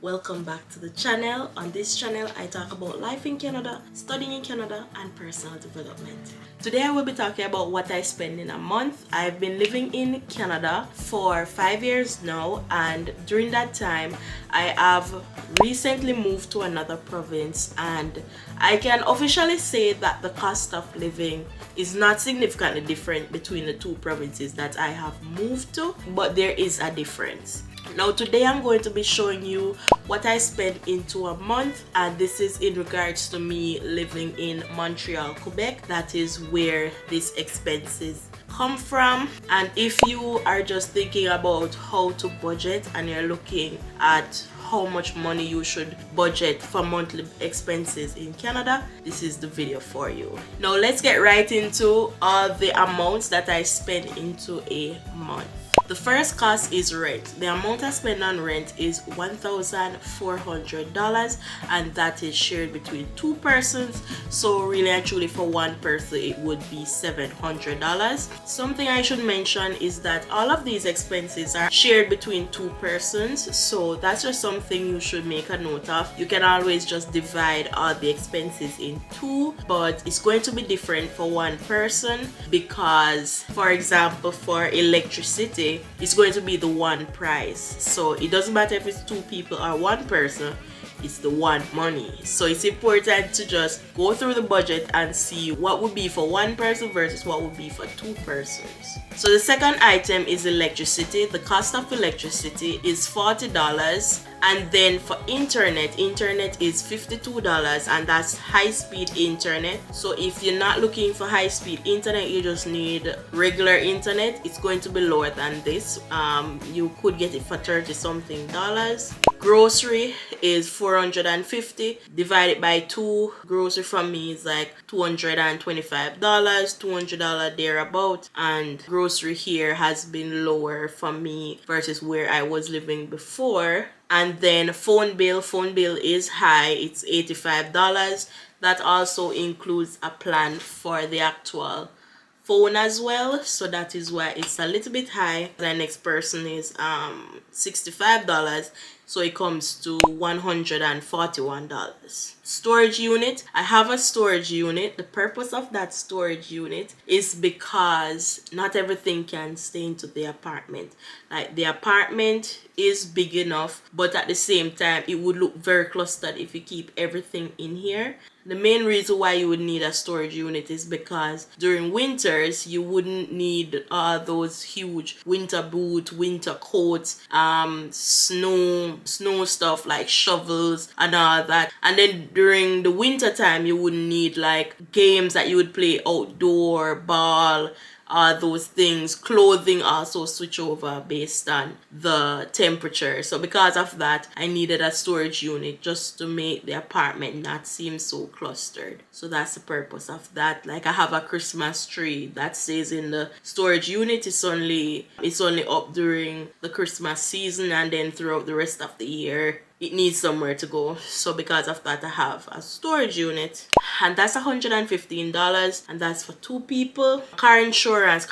Welcome back to the channel. On this channel, I talk about life in Canada, studying in Canada, and personal development. Today, I will be talking about what I spend in a month. I've been living in Canada for 5 years now, and during that time, I have recently moved to another province, and I can officially say that the cost of living is not significantly different between the two provinces that I have moved to, but there is a difference. Now today I'm going to be showing you what I spend into a month, and this is in regards to me living in Montreal, Quebec. That is where these expenses come from. And if you are just thinking about how to budget and you're looking at how much money you should budget for monthly expenses in Canada, this is the video for you. Now let's get right into all the amounts that I spend into a month. The first cost is rent. The amount I spend on rent is $1,400, and that is shared between two persons. So really and truly for one person it would be $700. Something I should mention is that all of these expenses are shared between two persons, so that's just something you should make a note of. You can always just divide all the expenses in two, but it's going to be different for one person because, for example, for electricity, it's going to be the one price. So it doesn't matter if it's two people or one person, it's the one money. So it's important to just go through the budget and see what would be for one person versus what would be for two persons. So the second item is electricity. The cost of electricity is $40. And then for internet is $52, and that's high-speed internet. So if you're not looking for high-speed internet, you just need regular internet, it's going to be lower than this. You could get it for $30-something. Grocery is $450 divided by 2. Grocery from me is like $225, $200 thereabout, and grocery here has been lower for me versus where I was living before. And then phone bill is high, it's $85. That also includes a plan for the actual phone as well, so that is why it's a little bit high. The next person is $65, so it comes to $141. Storage unit. I have a storage unit. The purpose of that storage unit is because not everything can stay into the apartment. Like, the apartment is big enough, but at the same time it would look very clustered if you keep everything in here. The main reason why you would need a storage unit is because during winters you wouldn't need those huge winter boots, winter coats, snow stuff like shovels and all that. And then during the winter time you wouldn't need like games that you would play outdoor, ball, those things. Clothing also switch over based on the temperature. So because of that, I needed a storage unit just to make the apartment not seem so clustered. So that's the purpose of that. Like, I have a Christmas tree that stays in the storage unit. It's only up during the Christmas season, and then throughout the rest of the year it needs somewhere to go. So because of that, I have a storage unit, and that's $115, and that's for two people. Car insurance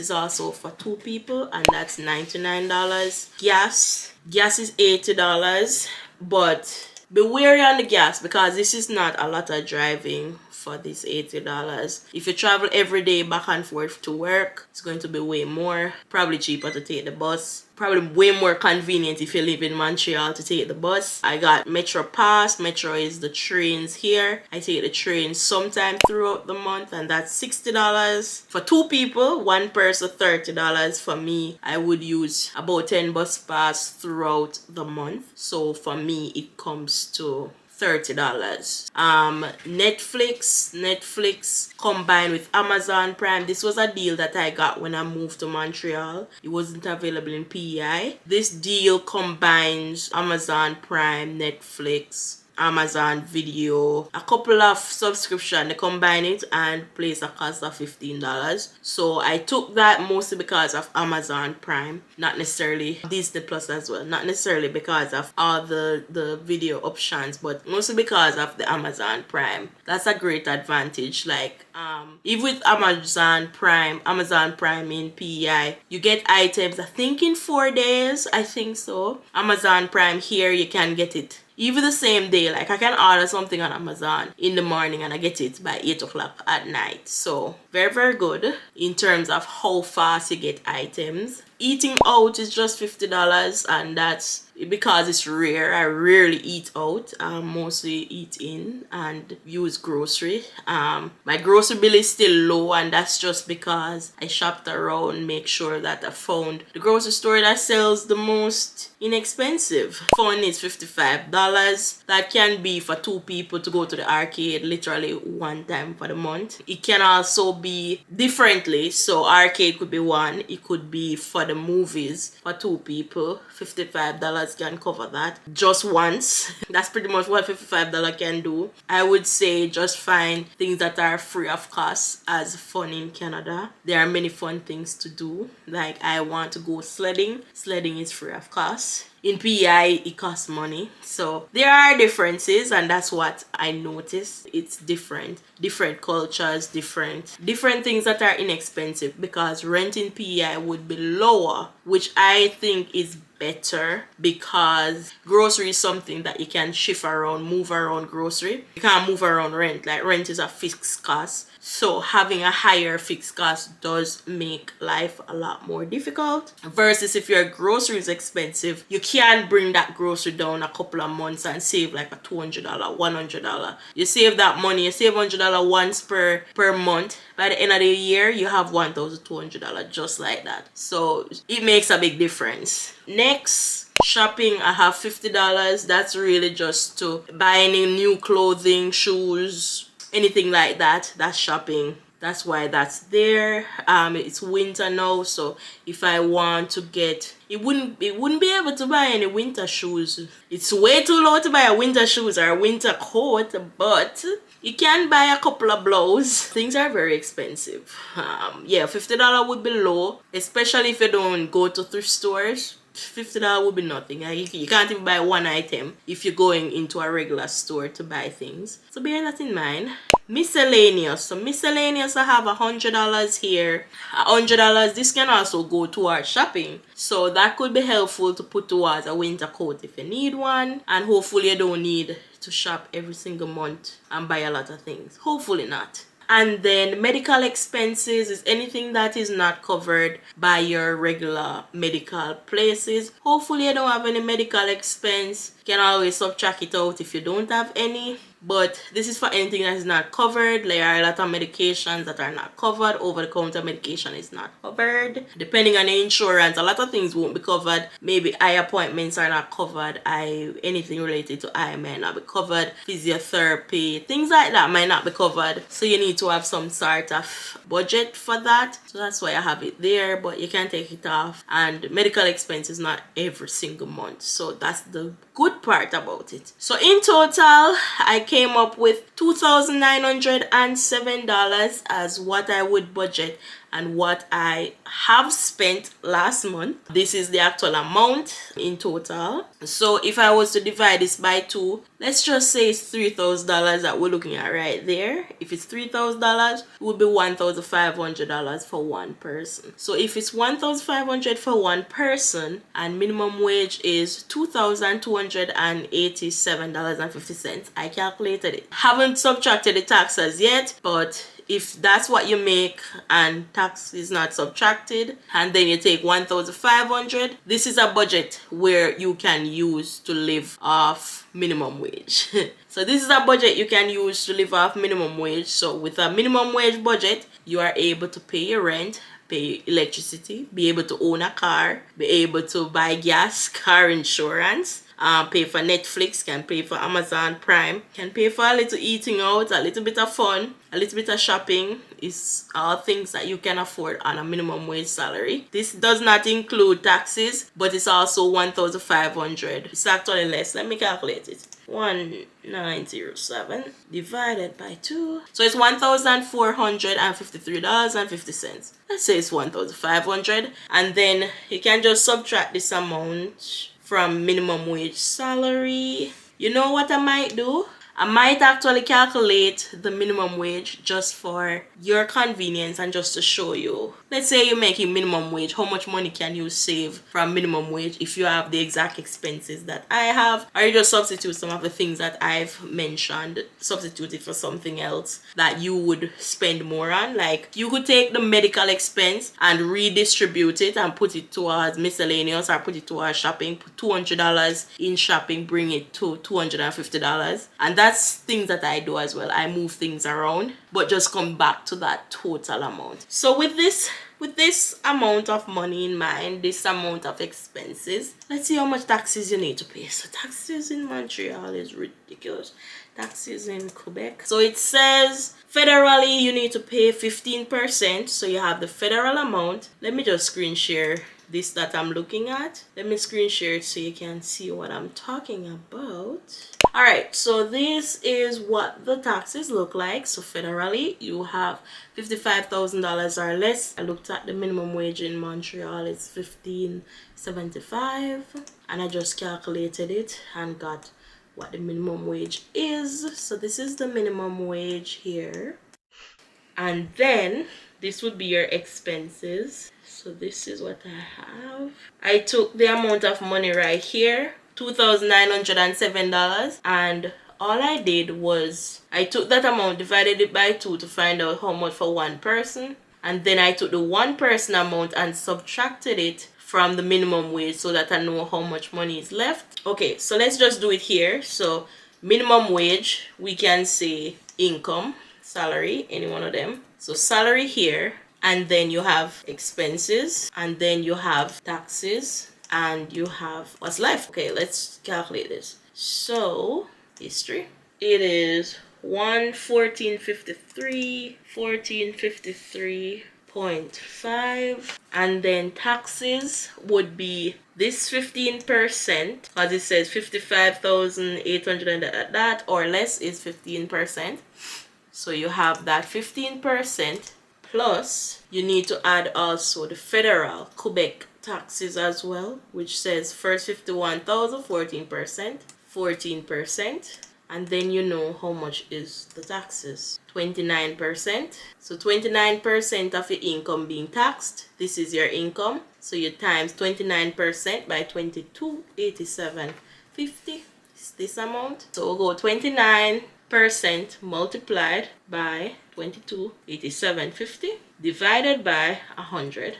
is also for two people, and that's $99. Gas is $80, but be wary on the gas because this is not a lot of driving for this $80. If you travel every day back and forth to work, it's going to be way more. Probably cheaper to take the bus. Probably way more convenient if you live in Montreal to take the bus. I got Metro Pass. Metro is the trains here. I take the train sometime throughout the month, and that's $60. For two people, one person $30. For me, I would use about 10 bus pass throughout the month. So for me, it comes to $30. Netflix combined with Amazon Prime. This was a deal that I got when I moved to Montreal. It wasn't available in PEI. This deal combines Amazon Prime, Netflix, Amazon Video, a couple of subscription. They combine it and place a cost of $15. So I took that mostly because of Amazon Prime, not necessarily Disney Plus as well, not necessarily because of all the video options, but mostly because of the Amazon Prime. That's a great advantage. Like, Even with Amazon Prime in PEI, you get items, I think in 4 days, I think so. Amazon Prime here, you can get it even the same day. Like I can order something on Amazon in the morning and I get it by 8 o'clock at night. So very, very good in terms of how fast you get items. Eating out is just $50, and that's because it's rare. I rarely eat out. I mostly eat in and use grocery. My grocery bill is still low, and that's just because I shopped around, make sure that I found the grocery store that sells the most inexpensive. Phone is $55. That can be for 2 people to go to the arcade literally one time for the month. It can also be differently. So arcade could be one. It could be for the movies for 2 people. $55 can cover that just once. That's pretty much what $55 can do. I would say just find things that are free of cost as fun in Canada. There are many fun things to do. Like I want to go sledding. Sledding is free of cost. In PEI, it costs money. So there are differences, and that's what I noticed. It's different cultures, different things that are inexpensive, because rent in PEI would be lower, which I think is better, because grocery is something that you can shift around, move around. Grocery, you can't move around rent. Like rent is a fixed cost. So having a higher fixed cost does make life a lot more difficult, versus if your grocery is expensive, you can bring that grocery down a couple of months and save like a $200, $100. You save that money, you save $100 once per month. By the end of the year, you have $1,200 just like that. So it makes a big difference. Next, shopping, I have $50. That's really just to buy any new clothing, shoes, anything like that. That's shopping. That's why that's there. It's winter now, so if I want to get, it wouldn't be able to buy any winter shoes. It's way too low to buy a winter shoes or a winter coat, but you can buy a couple of blows. Things are very expensive. Yeah, $50 would be low, especially if you don't go to thrift stores. $50 would be nothing. You can't even buy one item if you're going into a regular store to buy things. So bear that in mind. Miscellaneous. So miscellaneous, I have $100 here. $100, this can also go towards shopping. So that could be helpful to put towards a winter coat if you need one. And hopefully you don't need to shop every single month and buy a lot of things. Hopefully not. And then medical expenses is anything that is not covered by your regular medical places. Hopefully you don't have any medical expense. You can always subtract it out if you don't have any. But this is for anything that is not covered. There are a lot of medications that are not covered. Over-the-counter medication is not covered. Depending on the insurance, a lot of things won't be covered. Maybe eye appointments are not covered. Anything related to eye might not be covered. Physiotherapy, things like that might not be covered. So you need to have some sort of budget for that. So that's why I have it there, but you can take it off. And medical expenses not every single month. So that's the good part about it. So in total, I came up with $2,907 as what I would budget and what I have spent last month. This is the actual amount in total. So if I was to divide this by 2, let's just say it's $3,000 that we're looking at right there. If it's $3,000, it would be $1,500 for one person. So if it's $1,500 for one person and minimum wage is $2,287.50, I calculated it. Haven't subtracted the taxes yet, but if that's what you make and tax is not subtracted, and then you take $1,500, this is a budget where you can use to live off minimum wage. So this is a budget you can use to live off minimum wage. So with a minimum wage budget, you are able to pay your rent, pay electricity, be able to own a car, be able to buy gas, car insurance, pay for Netflix, can pay for Amazon Prime, can pay for a little eating out, a little bit of fun, a little bit of shopping. Is all things that you can afford on a minimum wage salary. This does not include taxes, but it's also $1,500. It's actually less. Let me calculate it. 1907 divided by 2. So it's $1,453.50. Let's say it's $1,500. And then you can just subtract this amount from minimum wage salary. You know what I might do? I might actually calculate the minimum wage just for your convenience and just to show you. Let's say you're making minimum wage. How much money can you save from minimum wage if you have the exact expenses that I have? Or you just substitute some of the things that I've mentioned, substitute it for something else that you would spend more on. Like you could take the medical expense and redistribute it and put it towards miscellaneous or put it towards shopping. Put $200 in shopping, bring it to $250. And that's things that I do as well. I move things around, but just come back to that total amount. So with this amount of money in mind, this amount of expenses, let's see how much taxes you need to pay. So taxes in Montreal is ridiculous. Taxes in Quebec. So it says federally you need to pay 15%. So you have the federal amount. Let me just screen share this that I'm looking at. Let me screen share it so you can see what I'm talking about. All right, so this is what the taxes look like. So federally you have $55,000 or less. I looked at the minimum wage in Montreal. It's $15.75, and I just calculated it and got what the minimum wage is. So this is the minimum wage here, and then this would be your expenses. So this is what I have. I took the amount of money right here, $2,907, and all I did was I took that amount, divided it by 2 to find out how much for one person, and then I took the one person amount and subtracted it from the minimum wage so that I know how much money is left. Okay, so let's just do it here. So minimum wage, we can say income, salary, any one of them. So salary here, and then you have expenses, and then you have taxes, and you have what's left. Okay, let's calculate this. So history, it is 1453.5, and then taxes would be this 15%, because it says 55,800 and that or less is 15%. So you have that 15%, plus you need to add also the federal Quebec taxes as well, which says first 51,000, 14%, and then you know how much is the taxes. 29%. So 29% of your income being taxed. This is your income. So you times 29% by 2287.50 is this amount. So we'll go 29% multiplied by 2287.50 divided by 100.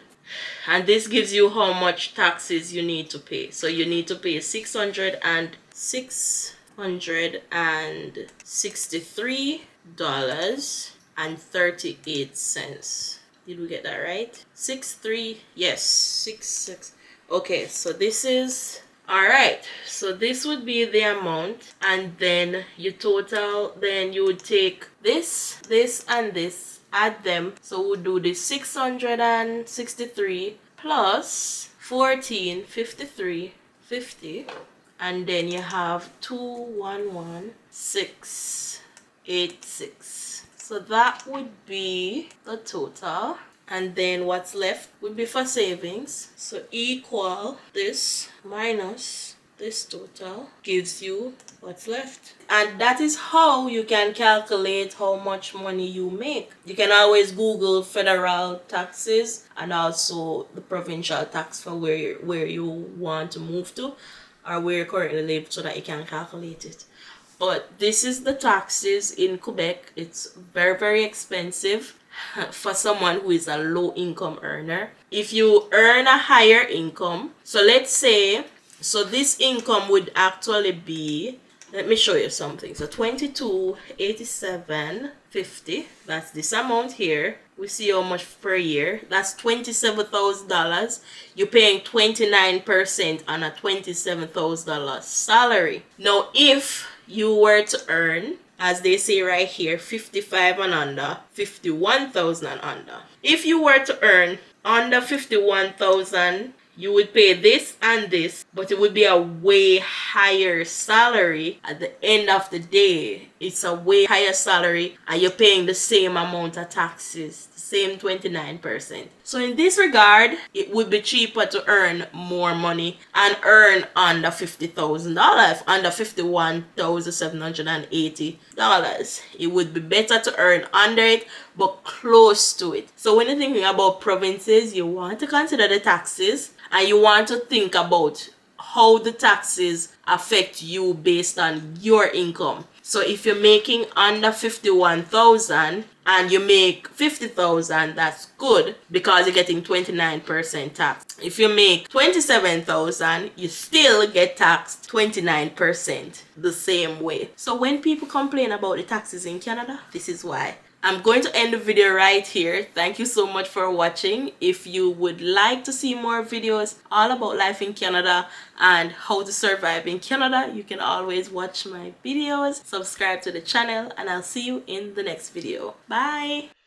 And this gives you how much taxes you need to pay. So you need to pay $663.38. Did we get that right? 63, yes, 66. Okay, so this is all right. So this would be the amount, and then you total, then you would take this, and this, add them. So we'll do the 663 plus 1453.50, and then you have 211,686. So that would be the total, and then what's left would be for savings. So equal this minus this total gives you what's left. And that is how you can calculate how much money you make. You can always Google federal taxes and also the provincial tax for where you want to move to or where you currently live, so that you can calculate it. But this is the taxes in Quebec. It's very, very expensive for someone who is a low income earner. If you earn a higher income, so let's say, so this income would actually be, let me show you something. So 2287.50, that's this amount here. We see how much per year. That's $27,000. You're paying 29% on a $27,000 salary. Now, if you were to earn, as they say right here, 55 and under, 51,000 and under. If you were to earn under 51,000, you would pay this and this, but it would be a way higher salary at the end of the day. It's a way higher salary and you're paying the same amount of taxes, the same 29%. So in this regard, it would be cheaper to earn more money and earn under $50,000, under $51,780. It would be better to earn under it, but close to it. So when you're thinking about provinces, you want to consider the taxes and you want to think about how the taxes affect you based on your income. So if you're making under 51,000 and you make 50,000, that's good because you're getting 29% tax. If you make 27,000, you still get taxed 29% the same way. So when people complain about the taxes in Canada, this is why. I'm going to end the video right here. Thank you so much for watching. If you would like to see more videos all about life in Canada and how to survive in Canada, you can always watch my videos, subscribe to the channel, and I'll see you in the next video. Bye!